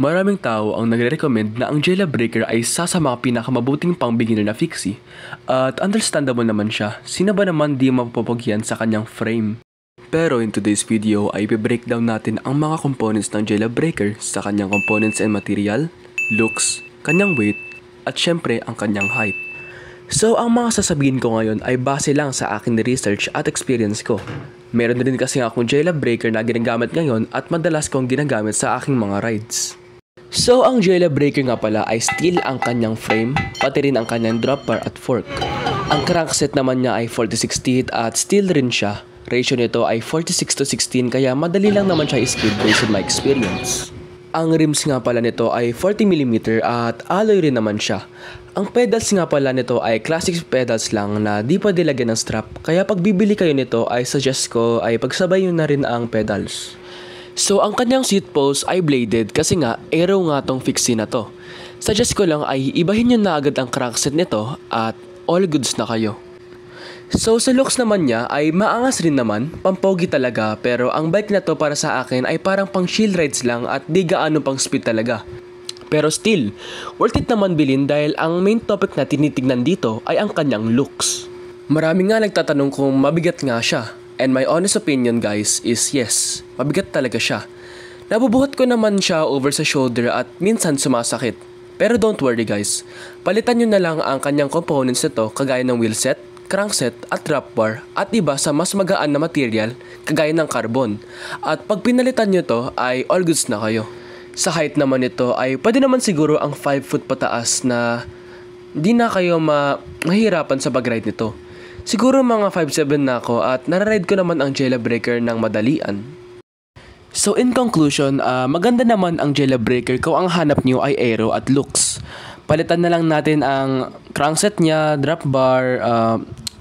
Maraming tao ang nagre-recommend na ang Jailbreaker ay isa sa mga pinakamabuting pang-beginner na fixie. At understandable naman siya, sino ba naman di mapapagyan sa kanyang frame? Pero in today's video ay i-breakdown natin ang mga components ng Jailbreaker sa kanyang components and material, looks, kanyang weight, at syempre ang kanyang height. So ang mga sasabihin ko ngayon ay base lang sa aking research at experience ko. Meron din kasi akong Jailbreaker na ginagamit ngayon at madalas kong ginagamit sa aking mga rides. So ang Jailbreaker nga pala ay steel ang kanyang frame, pati rin ang kanyang drop bar at fork. Ang crankset naman niya ay 40-60 teeth at steel rin siya. Ratio nito ay 46:16 kaya madali lang naman siya i-skid based on my experience. Ang rims nga pala nito ay 40mm at alloy rin naman siya. Ang pedals nga pala nito ay classic pedals lang na di pa dilagyan ng strap, kaya pag bibili kayo nito ay suggest ko ay pagsabay nyo na rin ang pedals. So ang kanyang seat post ay bladed kasi nga aero nga tong fixie na to. Suggest ko lang ay ibahin nyo na agad ang crankset nito at all goods na kayo. So sa looks naman niya ay maangas rin naman, pampogi talaga, pero ang bike na to para sa akin ay parang pang chill rides lang at di gaano pang speed talaga. Pero still, worth it naman bilhin dahil ang main topic na tinitignan dito ay ang kanyang looks. Marami nga nagtatanong kung mabigat nga siya. And my honest opinion guys is yes, mabigat talaga siya. Nabubuhat ko naman siya over sa shoulder at minsan sumasakit. Pero don't worry guys, palitan nyo na lang ang kanyang components nito kagaya ng wheelset, crankset at drop bar at iba sa mas magaan na material kagaya ng carbon. At pag pinalitan nyo to ay all goods na kayo. Sa height naman nito ay pwede naman siguro ang 5 foot pataas na di na kayo mahirapan sa pag-ride nito. Siguro mga 5'7 na ako at nararide ko naman ang Jailbreaker ng madalian. So in conclusion, maganda naman ang Jailbreaker kung ang hanap nyo ay aero at looks. Palitan na lang natin ang crankset niya, drop bar,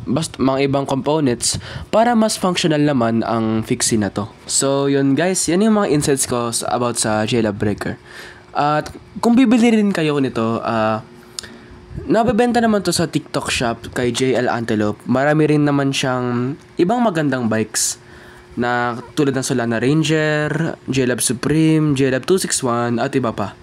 basta mga ibang components para mas functional naman ang fixie na to. So yun guys, yan yung mga insights ko about sa Jailbreaker. At kung bibili rin kayo nito, nabebenta naman to sa TikTok shop kay JL Antelope. Marami rin naman siyang ibang magandang bikes na tulad ng Solana Ranger, JLab Supreme, JLab 261 at iba pa.